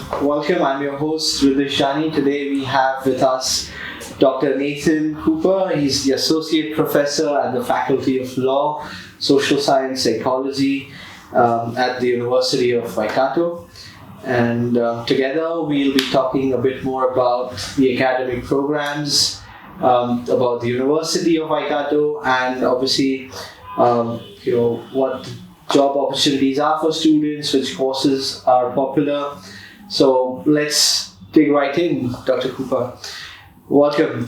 Welcome, I'm your host, Riddhish Jani. Today we have with us Dr. Nathan Cooper. He's the Associate Professor at the Faculty of Law, Social Science, Ecology at the University of Waikato. And together we'll be talking a bit more about the academic programs, about the University of Waikato, and obviously what job opportunities are for students, which courses are popular. So let's dig right in, Dr. Cooper. Welcome.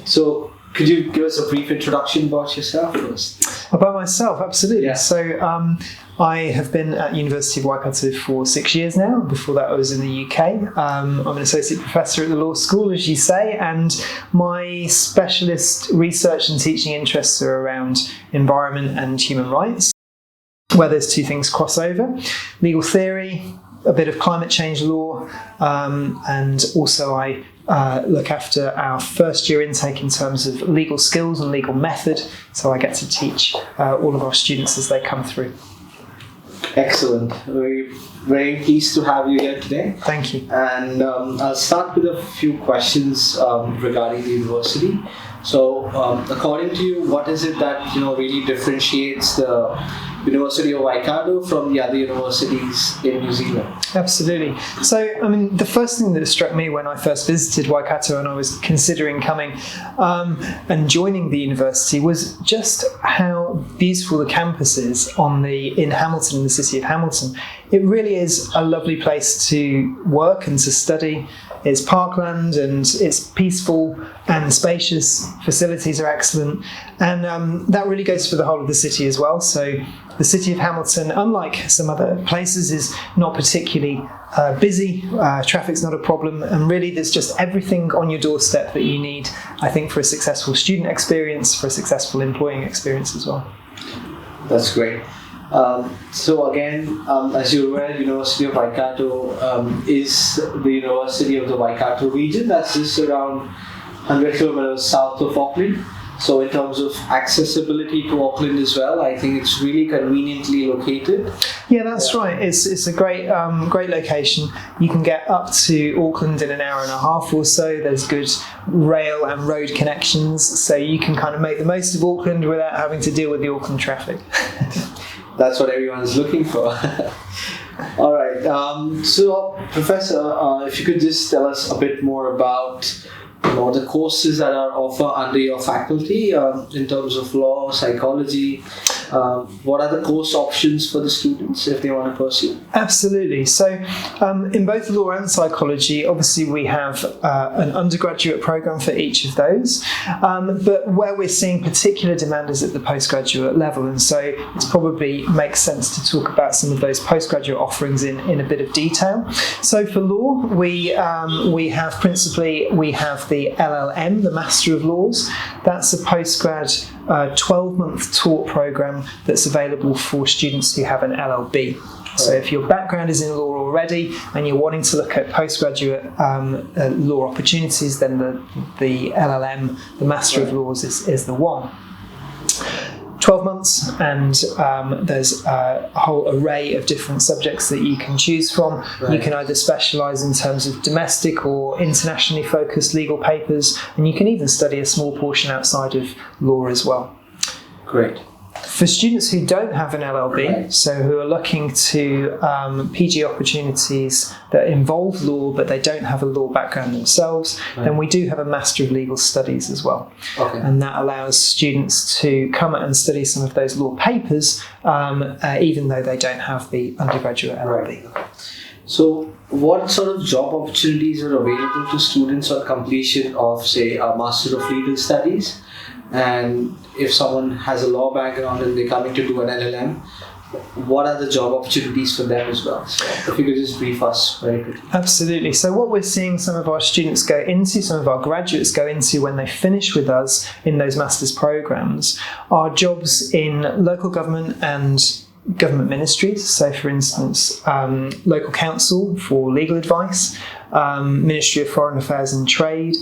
So could you give us a brief introduction about yourself first? About myself, absolutely. Yeah. So I have been at University of Waikato for 6 years now. Before that I was in the UK. I'm an associate professor at the law school, as you say, and my specialist research and teaching interests are around environment and human rights, where those two things cross over. Legal theory, a bit of climate change law, and also I look after our first year intake in terms of legal skills and legal method, so I get to teach all of our students as they come through. Excellent. We're very pleased to have you here today. Thank you. And I'll start with a few questions regarding the university. So, according to you, what is it that really differentiates the University of Waikato from the other universities in New Zealand? Absolutely. So, the first thing that struck me when I first visited Waikato and I was considering coming and joining the university was just how beautiful the campus is in Hamilton, in the city of Hamilton. It really is a lovely place to work and to study. It's parkland and it's peaceful and spacious. Facilities are excellent, and that really goes for the whole of the city as well. So the city of Hamilton, unlike some other places, is not particularly busy. Traffic's not a problem, and really there's just everything on your doorstep that you need, I think, for a successful student experience, for a successful employing experience as well. That's great. So again, as you're aware, University of Waikato is the University of the Waikato region. That's just around 100 kilometers south of Auckland. So in terms of accessibility to Auckland as well, I think it's really conveniently located. Yeah, that's right. It's a great location. You can get up to Auckland in an hour and a half or so. There's good rail and road connections, so you can kind of make the most of Auckland without having to deal with the Auckland traffic. That's what everyone's looking for. All right. So, Professor, if you could just tell us a bit more about the courses that are offered under your faculty in terms of law, psychology. What are the course options for the students if they want to pursue? Absolutely. So in both law and psychology, obviously we have an undergraduate program for each of those, but where we're seeing particular demand is at the postgraduate level, and so it probably makes sense to talk about some of those postgraduate offerings in a bit of detail. So for law, we have the LLM, the Master of Laws. That's a postgrad 12-month taught program that's available for students who have an LLB. So if your background is in law already and you're wanting to look at postgraduate law opportunities, then the LLM, the Master of Laws, is the one. 12 months, and there's a whole array of different subjects that you can choose from. Right. You can either specialise in terms of domestic or internationally focused legal papers, and you can even study a small portion outside of law as well. Great. For students who don't have an LLB, right, so who are looking to PG opportunities that involve law but they don't have a law background themselves, right, then we do have a Master of Legal Studies as well. Okay. And that allows students to come and study some of those law papers even though they don't have the undergraduate LLB. Right. So what sort of job opportunities are available to students on completion of, say, a Master of Legal Studies? And if someone has a law background and they're coming to do an LLM, what are the job opportunities for them as well? So if you could just brief us very quickly. Absolutely. So what we're seeing some of our students go into, some of our graduates go into when they finish with us in those master's programs, are jobs in local government and government ministries. So for instance, local council for legal advice, Ministry of Foreign Affairs and Trade,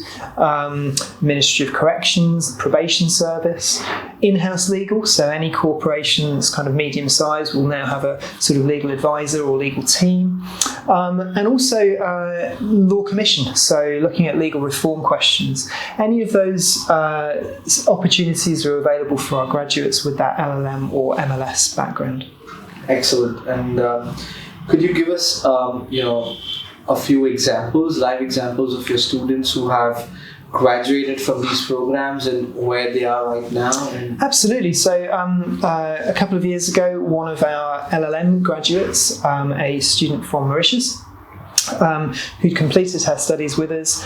Ministry of Corrections, Probation Service, in-house legal, so any corporation that's kind of medium-sized will now have a sort of legal advisor or legal team, and also Law Commission, so looking at legal reform questions. Any of those opportunities are available for our graduates with that LLM or MLS background. Excellent. And could you give us, a few examples, live examples of your students who have graduated from these programs and where they are right now? Absolutely. So a couple of years ago, one of our LLM graduates, a student from Mauritius, who'd completed her studies with us,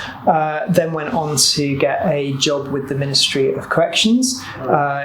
then went on to get a job with the Ministry of Corrections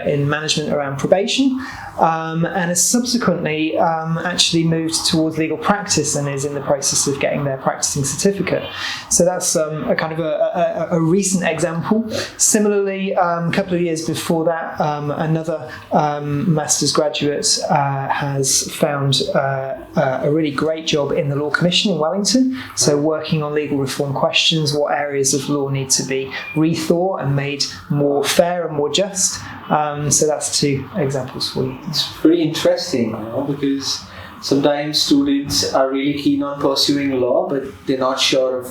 in management around probation, and has subsequently actually moved towards legal practice and is in the process of getting their practicing certificate. So that's a kind of a recent example. Similarly, a couple of years before that, another master's graduate has found a really great job in the Law Commission in Wellington. So working on legal reform questions, what areas of law need to be rethought and made more fair and more just. So that's two examples for you. It's pretty interesting, because sometimes students are really keen on pursuing law, but they're not sure of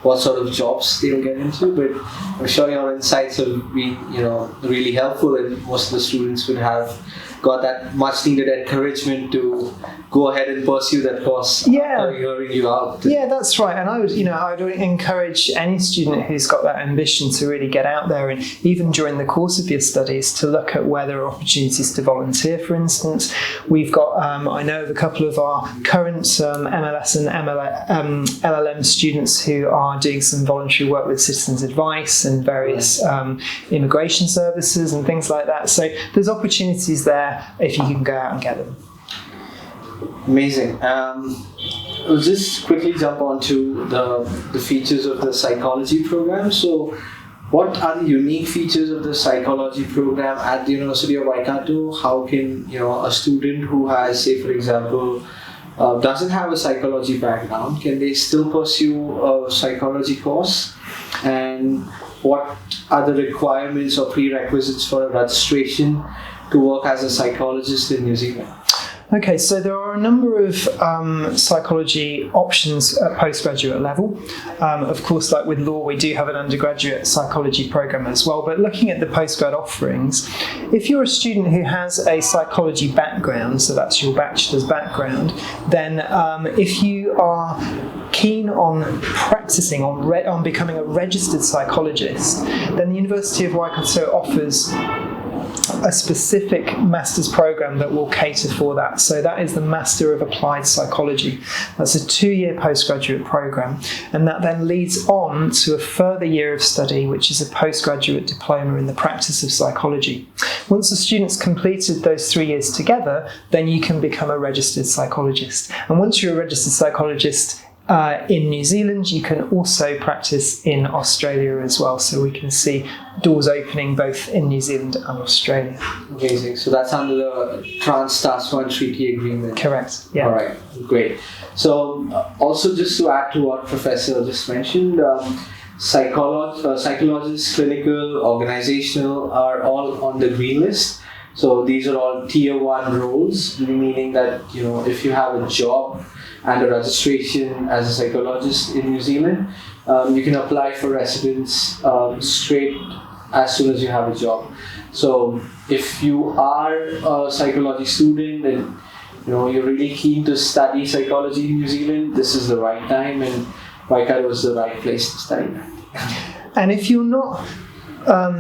what sort of jobs they'll get into. But I'm sure your insights have been, really helpful, and most of the students would have got that much needed encouragement to go ahead and pursue that course after hearing you out. Yeah, that's right. And I would encourage any student who's got that ambition to really get out there, and even during the course of your studies, to look at where there are opportunities to volunteer, for instance. We've got, I know of a couple of our current MLS and LLM students who are doing some voluntary work with NZEduBytes and various immigration services and things like that. So there's opportunities there if you can go out and get them. Amazing. We'll just quickly jump onto the features of the psychology program. So what are the unique features of the psychology program at the University of Waikato? How can a student who has, say for example, doesn't have a psychology background, can they still pursue a psychology course? And what are the requirements or prerequisites for a registration to work as a psychologist in New Zealand? Okay, so there are a number of psychology options at postgraduate level. Of course, like with law, we do have an undergraduate psychology program as well. But looking at the postgrad offerings, if you're a student who has a psychology background, so that's your bachelor's background, then if you are keen on practicing, on becoming a registered psychologist, then the University of Waikato offers a specific master's program that will cater for that. So that is the Master of Applied Psychology. That's a 2-year postgraduate program, and that then leads on to a further year of study, which is a postgraduate diploma in the practice of psychology. Once the student's completed those 3 years together, then you can become a registered psychologist. And once you're a registered psychologist in New Zealand, you can also practice in Australia as well. So we can see doors opening both in New Zealand and Australia. Amazing. So that's under the Trans-Tasman Treaty Agreement. Correct. Yeah. All right. Great. So also just to add to what Professor just mentioned, psychologists, clinical, organizational are all on the green list. So these are all tier 1 roles, meaning that if you have a job and a registration as a psychologist in New Zealand, you can apply for residence straight as soon as you have a job. So if you are a psychology student and you're really keen to study psychology in New Zealand, this is the right time, and Waikato is the right place to study that. And if you're not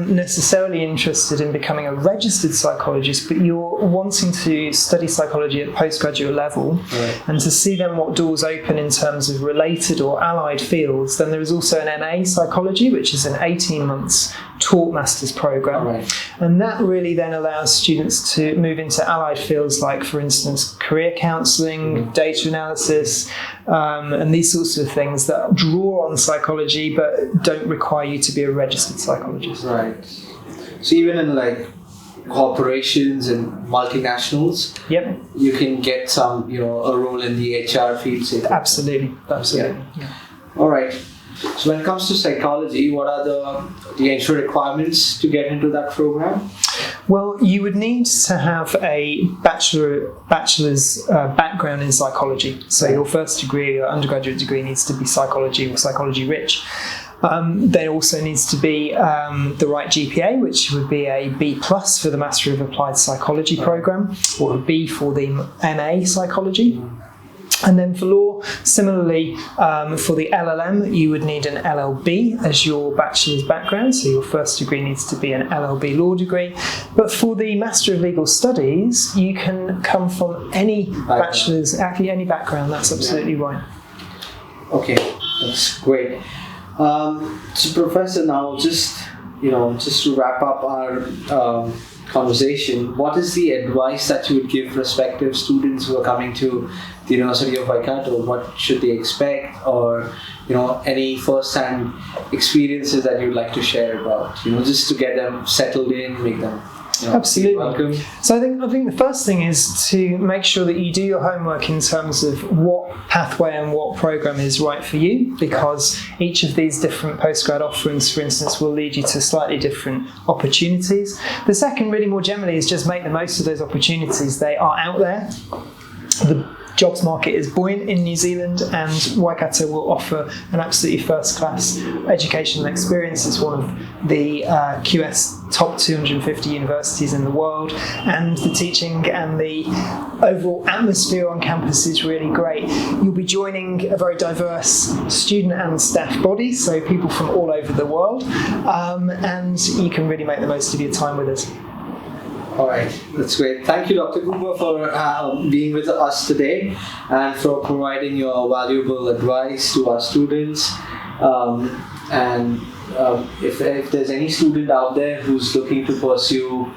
necessarily interested in becoming a registered psychologist, but you're wanting to study psychology at postgraduate level, right, and to see then what doors open in terms of related or allied fields, then there is also an MA psychology, which is an 18 months taught master's program. Right. And that really then allows students to move into allied fields like, for instance, career counselling, data analysis, and these sorts of things that draw on psychology but don't require you to be a registered psychologist. Right. So even in corporations and multinationals, yep, you can get some, a role in the HR field. Absolutely. Yeah. Yeah. All right. So when it comes to psychology, what are the entry requirements to get into that program? Well, you would need to have a bachelor's background in psychology. So your first degree, your undergraduate degree, needs to be psychology or psychology rich. There also needs to be the right GPA, which would be a B+ for the Master of Applied Psychology program, or a B for the MA Psychology. And then for law, similarly, for the LLM, you would need an LLB as your bachelor's background. So your first degree needs to be an LLB law degree. But for the Master of Legal Studies, you can come from any bachelor's, actually any background. That's absolutely right. Okay, that's great. So Professor, now just to wrap up our conversation, what is the advice that you would give prospective students who are coming to the University of Waikato? What should they expect, or any first-hand experiences that you'd like to share about, just to get them settled in, make them absolutely welcome? So I think the first thing is to make sure that you do your homework in terms of what pathway and what program is right for you, because each of these different postgrad offerings, for instance, will lead you to slightly different opportunities. The second, really more generally, is just make the most of those opportunities. They are out there. The jobs market is buoyant in New Zealand, and Waikato will offer an absolutely first-class educational experience. It's one of the QS top 250 universities in the world, and the teaching and the overall atmosphere on campus is really great. You'll be joining a very diverse student and staff body, so people from all over the world, and you can really make the most of your time with us. All right, that's great. Thank you, Dr. Cooper, for being with us today and for providing your valuable advice to our students. If there's any student out there who's looking to pursue,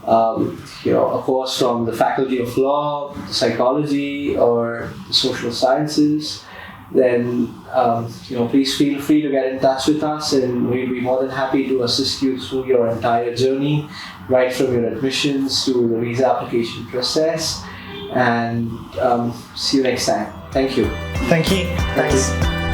a course from the Faculty of Law, Psychology, or Social Sciences, then please feel free to get in touch with us, and we'll be more than happy to assist you through your entire journey, right from your admissions to the visa application process. And see you next time. Thank you. Thank you. Thanks. Thank you.